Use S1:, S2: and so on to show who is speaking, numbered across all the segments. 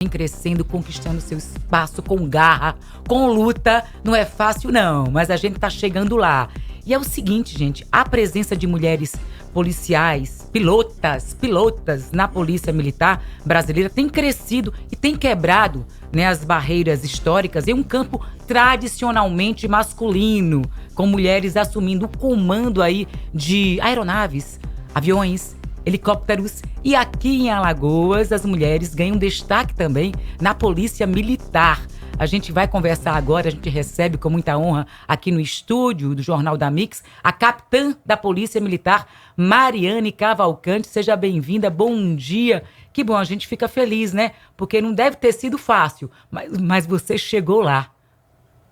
S1: Vem crescendo, conquistando seu espaço com garra, com luta. Não é fácil, não, mas a gente tá chegando lá. E é o seguinte, gente, a presença de mulheres policiais, pilotas na Polícia Militar brasileira tem crescido e tem quebrado, né, as barreiras históricas em um campo tradicionalmente masculino, com mulheres assumindo o comando aí de aeronaves, aviões, helicópteros. E aqui em Alagoas, as mulheres ganham destaque também na Polícia Militar. A gente vai conversar agora, a gente recebe com muita honra aqui no estúdio do Jornal da Mix, a capitã da Polícia Militar, Mariane Cavalcante. Seja bem-vinda, bom dia. Que bom, a gente fica feliz, né? Porque não deve ter sido fácil, mas você chegou lá.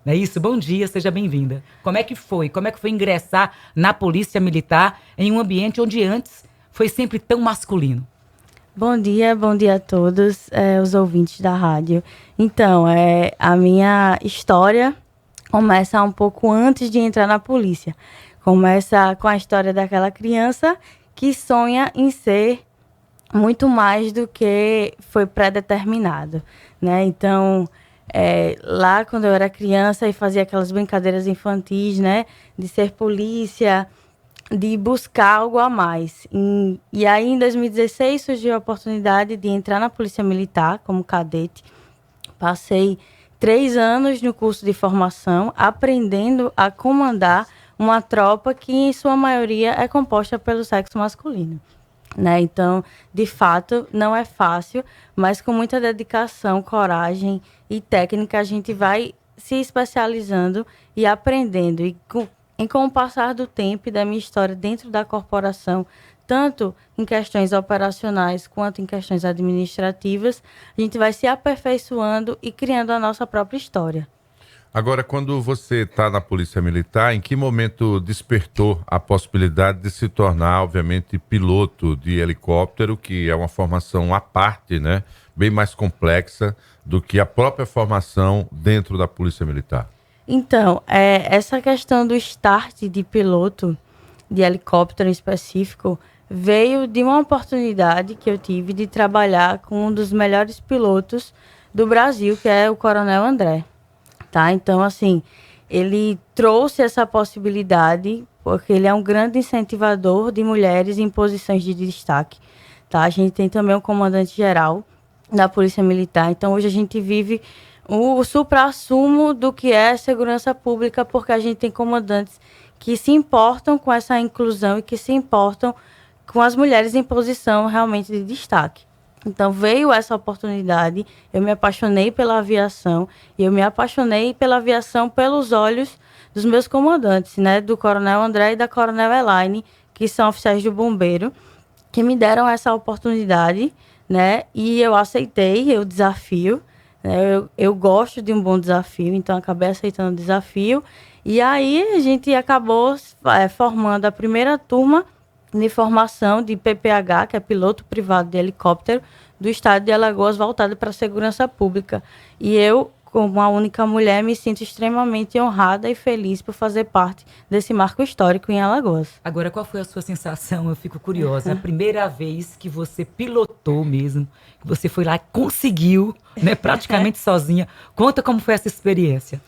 S1: Não é isso? Bom dia, seja bem-vinda. Como é que foi? Como é que foi ingressar na Polícia Militar em um ambiente onde antes foi sempre tão masculino?
S2: Bom dia a todos, os ouvintes da rádio. Então, a minha história começa um pouco antes de entrar na polícia. Começa com a história daquela criança que sonha em ser muito mais do que foi pré-determinado, né? Então, lá quando eu era criança e fazia aquelas brincadeiras infantis, né? De ser polícia, de buscar algo a mais. E aí, em 2016, surgiu a oportunidade de entrar na Polícia Militar como cadete. Passei 3 anos no curso de formação, aprendendo a comandar uma tropa que, em sua maioria, é composta pelo sexo masculino, né? Então, de fato, não é fácil, mas com muita dedicação, coragem e técnica, a gente vai se especializando e aprendendo. E com o passar do tempo e da minha história dentro da corporação, tanto em questões operacionais quanto em questões administrativas, a gente vai se aperfeiçoando e criando a nossa própria história.
S3: Agora, quando você está na Polícia Militar, em que momento despertou a possibilidade de se tornar, obviamente, piloto de helicóptero, que é uma formação à parte, né? Bem mais complexa do que a própria formação dentro da Polícia Militar?
S2: Então, essa questão do start de piloto de helicóptero em específico veio de uma oportunidade que eu tive de trabalhar com um dos melhores pilotos do Brasil, que é o Coronel André, tá? Então, assim, ele trouxe essa possibilidade porque ele é um grande incentivador de mulheres em posições de destaque, tá? A gente tem também um comandante-geral da Polícia Militar, então hoje a gente vive o suprassumo do que é segurança pública, porque a gente tem comandantes que se importam com essa inclusão e que se importam com as mulheres em posição realmente de destaque. Então, veio essa oportunidade, eu me apaixonei pela aviação, e eu me apaixonei pela aviação pelos olhos dos meus comandantes, né, do Coronel André e da Coronel Elaine, que são oficiais do bombeiro, que me deram essa oportunidade, né, e eu aceitei o desafio. Eu gosto de um bom desafio, então acabei aceitando o desafio. E aí a gente acabou formando a primeira turma de formação de PPH, que é piloto privado de helicóptero, do estado de Alagoas, voltado para a segurança pública. E eu, como a única mulher, me sinto extremamente honrada e feliz por fazer parte desse marco histórico em Alagoas.
S1: Agora, qual foi a sua sensação? Eu fico curiosa. A primeira vez que você pilotou mesmo, que você foi lá e conseguiu, né, praticamente sozinha. Conta como foi essa experiência.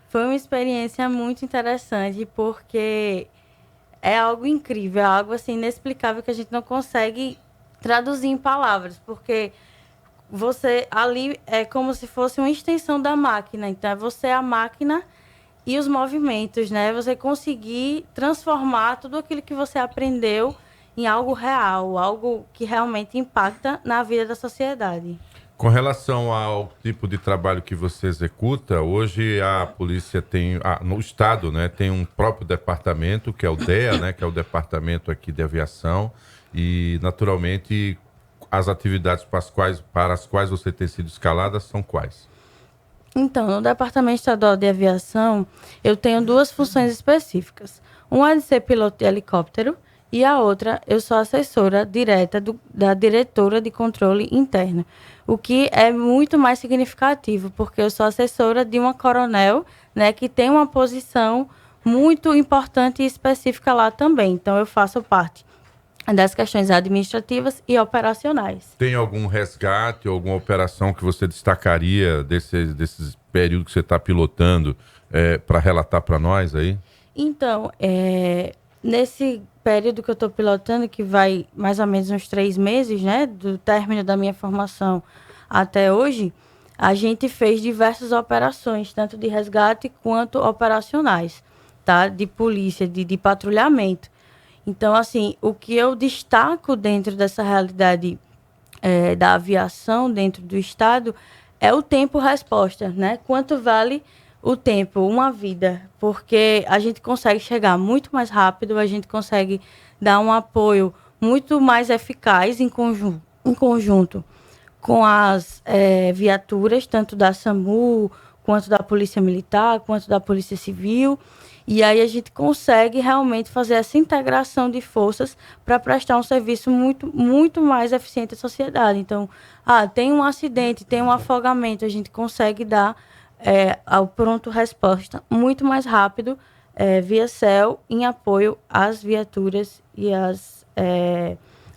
S2: Foi uma experiência muito interessante, porque é algo incrível, é algo assim inexplicável que a gente não consegue traduzir em palavras, porque você ali é como se fosse uma extensão da máquina. Então, é você a máquina e os movimentos, né? Você conseguir transformar tudo aquilo que você aprendeu em algo real, algo que realmente impacta na vida da sociedade.
S3: Com relação ao tipo de trabalho que você executa, hoje a polícia tem, no estado, né, tem um próprio departamento, que é o DEA, né, que é o departamento aqui de aviação, e naturalmente as atividades para as quais você tem sido escalada são quais?
S2: Então, no Departamento Estadual de Aviação, eu tenho 2 funções específicas. Uma é de ser piloto de helicóptero e a outra, eu sou assessora direta da diretora de controle interno, o que é muito mais significativo, porque eu sou assessora de uma coronel, né, que tem uma posição muito importante e específica lá também. Então, eu faço parte das questões administrativas e operacionais.
S3: Tem algum resgate, alguma operação que você destacaria desses períodos que você está pilotando para relatar para nós aí?
S2: Então, nesse período que eu estou pilotando, que vai mais ou menos uns 3 meses, né, do término da minha formação até hoje, a gente fez diversas operações, tanto de resgate quanto operacionais, tá? De polícia, de patrulhamento. Então, assim, o que eu destaco dentro dessa realidade da aviação dentro do Estado é o tempo-resposta, né? Quanto vale o tempo, uma vida? Porque a gente consegue chegar muito mais rápido, a gente consegue dar um apoio muito mais eficaz em conjunto com as viaturas, tanto da SAMU, quanto da Polícia Militar, quanto da Polícia Civil. E aí a gente consegue realmente fazer essa integração de forças para prestar um serviço muito, muito mais eficiente à sociedade. Então, tem um acidente, tem um afogamento, a gente consegue dar ao pronto resposta muito mais rápido via céu em apoio às viaturas e às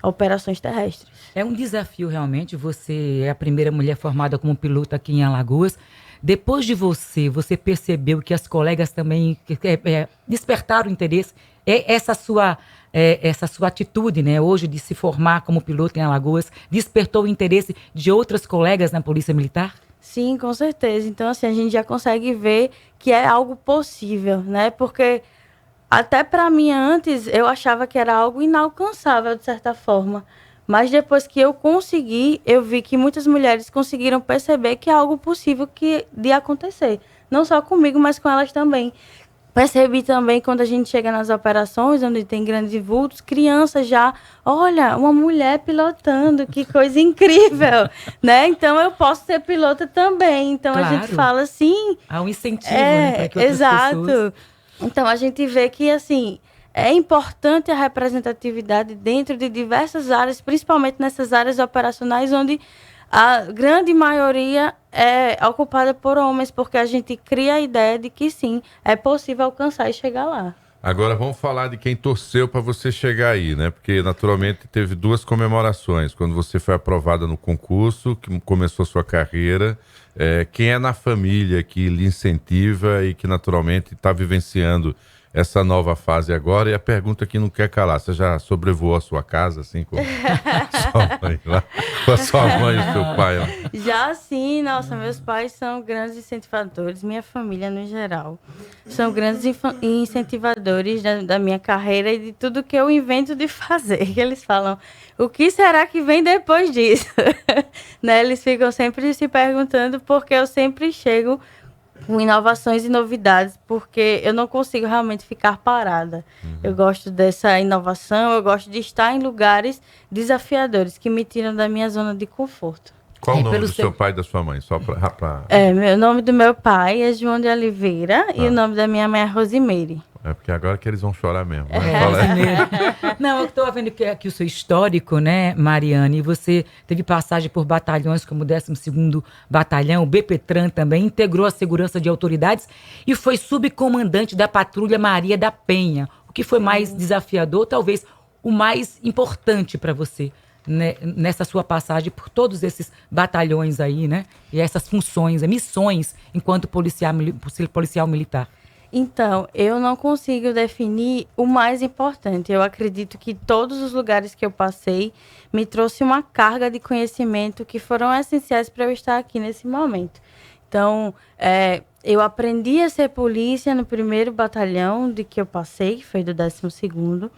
S2: operações terrestres.
S1: É um desafio realmente, você é a primeira mulher formada como piloto aqui em Alagoas. Depois de você percebeu que as colegas também despertaram interesse? Essa sua atitude, né, hoje de se formar como piloto em Alagoas, despertou o interesse de outras colegas na Polícia Militar?
S2: Sim, com certeza. Então, assim, a gente já consegue ver que é algo possível, né? Porque até para mim antes eu achava que era algo inalcançável, de certa forma. Mas depois que eu consegui, eu vi que muitas mulheres conseguiram perceber que é algo possível de acontecer. Não só comigo, mas com elas também. Percebi também quando a gente chega nas operações, onde tem grandes vultos, crianças já, olha, uma mulher pilotando, que coisa incrível, né? Então eu posso ser pilota também. Então
S1: Claro.
S2: A gente fala assim...
S1: Há um incentivo, né, para que outras
S2: exato.
S1: pessoas...
S2: Então a gente vê que, assim... É importante a representatividade dentro de diversas áreas, principalmente nessas áreas operacionais, onde a grande maioria é ocupada por homens, porque a gente cria a ideia de que sim, é possível alcançar e chegar lá.
S3: Agora vamos falar de quem torceu para você chegar aí, né? Porque naturalmente teve 2 comemorações. Quando você foi aprovada no concurso, que começou sua carreira, quem é na família que lhe incentiva e que naturalmente está vivenciando essa nova fase agora? E a pergunta que não quer calar: você já sobrevoou a sua casa, assim, com sua mãe lá? Com a sua mãe e o seu pai lá?
S2: Já sim, nossa, meus pais são grandes incentivadores, minha família no geral. São grandes incentivadores da minha carreira e de tudo que eu invento de fazer. Eles falam, o que será que vem depois disso? Né? Eles ficam sempre se perguntando, porque eu sempre chego com inovações e novidades, porque eu não consigo realmente ficar parada. Eu gosto dessa inovação, eu gosto de estar em lugares desafiadores, que me tiram da minha zona de conforto.
S3: Qual o nome
S1: pelo
S3: do seu pai e da sua mãe? Só pra...
S2: O nome do meu pai é João de Oliveira e o nome da minha mãe é Rosimeire.
S3: É porque agora que eles vão chorar mesmo. Fala.
S1: Não, eu estou vendo que o seu histórico, né, Mariane, você teve passagem por batalhões como o 12º Batalhão, o BPTran também, integrou a segurança de autoridades e foi subcomandante da Patrulha Maria da Penha. O que foi mais desafiador, talvez o mais importante para você, né, nessa sua passagem por todos esses batalhões aí, né, e essas funções, missões enquanto policial militar?
S2: Então, eu não consigo definir o mais importante. Eu acredito que todos os lugares que eu passei me trouxe uma carga de conhecimento que foram essenciais para eu estar aqui nesse momento. Então, eu aprendi a ser polícia no 1º batalhão de que eu passei, que foi do 12º.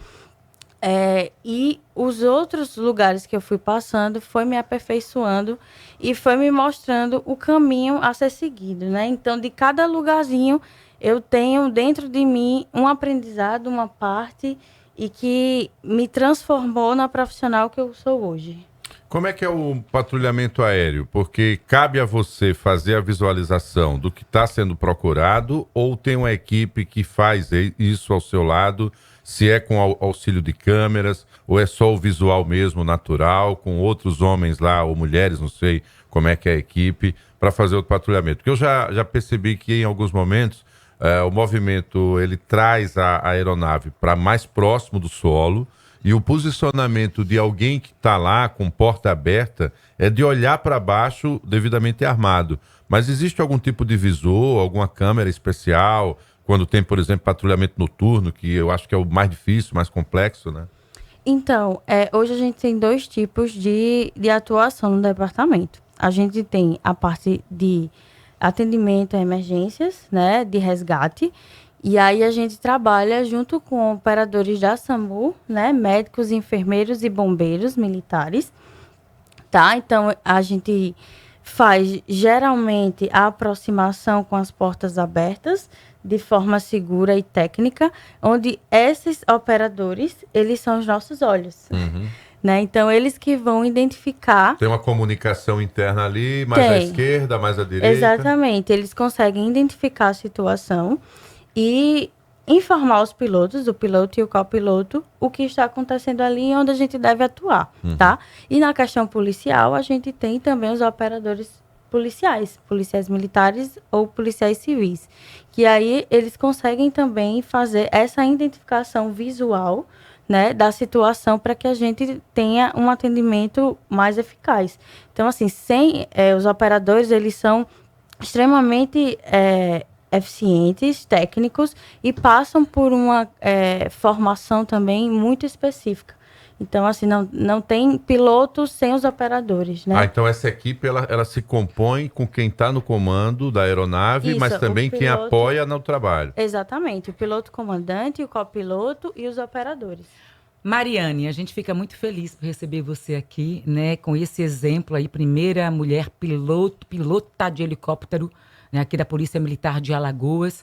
S2: E os outros lugares que eu fui passando foi me aperfeiçoando e foi me mostrando o caminho a ser seguido, né? Então, de cada lugarzinho, eu tenho dentro de mim um aprendizado, uma parte, e que me transformou na profissional que eu sou hoje.
S3: Como é que é o patrulhamento aéreo? Porque cabe a você fazer a visualização do que está sendo procurado, ou tem uma equipe que faz isso ao seu lado, se é com auxílio de câmeras, ou é só o visual mesmo, natural, com outros homens lá, ou mulheres, não sei como é que é a equipe, para fazer o patrulhamento? Porque eu já percebi que em alguns momentos o movimento ele traz a aeronave para mais próximo do solo, E o posicionamento de alguém que está lá com porta aberta é de olhar para baixo devidamente armado. Mas existe algum tipo de visor, alguma câmera especial, quando tem, por exemplo, patrulhamento noturno, que eu acho que é o mais difícil, mais complexo, né?
S2: Então, hoje a gente tem 2 tipos de atuação no departamento. A gente tem a parte de atendimento a emergências, né, de resgate, e aí a gente trabalha junto com operadores da SAMU, né, médicos, enfermeiros e bombeiros militares, tá? Então, a gente faz geralmente a aproximação com as portas abertas, de forma segura e técnica, onde esses operadores, eles são os nossos olhos. Né? Então, eles que vão identificar...
S3: Tem uma comunicação interna ali, mais à esquerda, mais à direita.
S2: Exatamente. Eles conseguem identificar a situação e informar os pilotos, o piloto e o copiloto, o que está acontecendo ali e onde a gente deve atuar, tá? E na questão policial, a gente tem também os operadores policiais militares ou policiais civis, que aí eles conseguem também fazer essa identificação visual, né, da situação para que a gente tenha um atendimento mais eficaz. Então, assim, os operadores, eles são extremamente eficientes, técnicos e passam por uma formação também muito específica. Então, assim, não tem pilotos sem os operadores, né?
S3: Então essa equipe, ela se compõe com quem está no comando da aeronave, mas também quem apoia no trabalho.
S2: Exatamente. O piloto comandante, o copiloto e os operadores.
S1: Mariane, a gente fica muito feliz por receber você aqui, né? Com esse exemplo aí, primeira mulher pilota de helicóptero, né, aqui da Polícia Militar de Alagoas,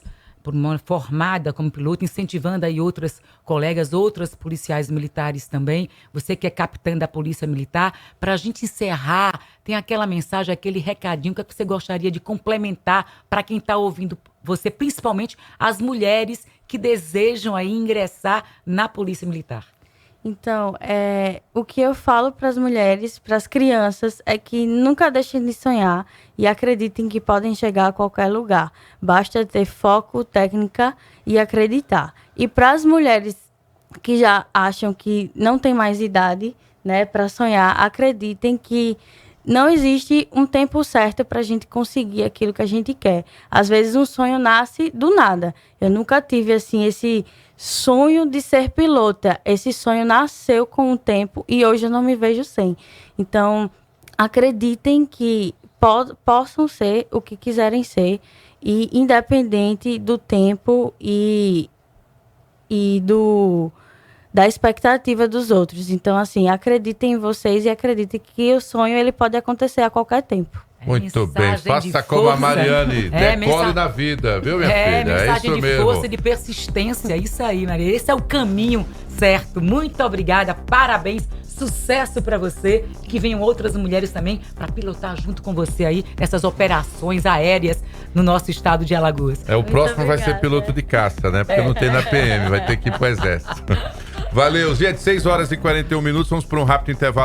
S1: formada como piloto, incentivando aí outras colegas, outras policiais militares também. Você que é capitã da Polícia Militar, para a gente encerrar, tem aquela mensagem, aquele recadinho que você gostaria de complementar para quem está ouvindo você, principalmente as mulheres que desejam aí ingressar na Polícia Militar.
S2: Então, o que eu falo para as mulheres, para as crianças, é que nunca deixem de sonhar e acreditem que podem chegar a qualquer lugar. Basta ter foco, técnica e acreditar. E para as mulheres que já acham que não tem mais idade, né, para sonhar, acreditem que não existe um tempo certo para a gente conseguir aquilo que a gente quer. Às vezes um sonho nasce do nada. Eu nunca tive assim esse sonho de ser pilota. Esse sonho nasceu com o tempo e hoje eu não me vejo sem. Então, acreditem que possam ser o que quiserem ser e independente do tempo e da expectativa dos outros. Então, assim, acreditem em vocês e acreditem que o sonho ele pode acontecer a qualquer tempo.
S3: Muito bem, faça como a Mariane, decole na vida, viu, minha filha?
S1: Mensagem
S3: É isso
S1: de
S3: mesmo.
S1: Força, de persistência, isso aí, Maria. Esse é o caminho certo. Muito obrigada, parabéns, sucesso para você. Que venham outras mulheres também para pilotar junto com você aí nessas operações aéreas no nosso estado de Alagoas.
S3: O próximo vai ser piloto de caça, né? Porque não tem na PM, vai ter que ir pro Exército. Valeu, gente, 6 horas e 41 minutos, vamos para um rápido intervalo.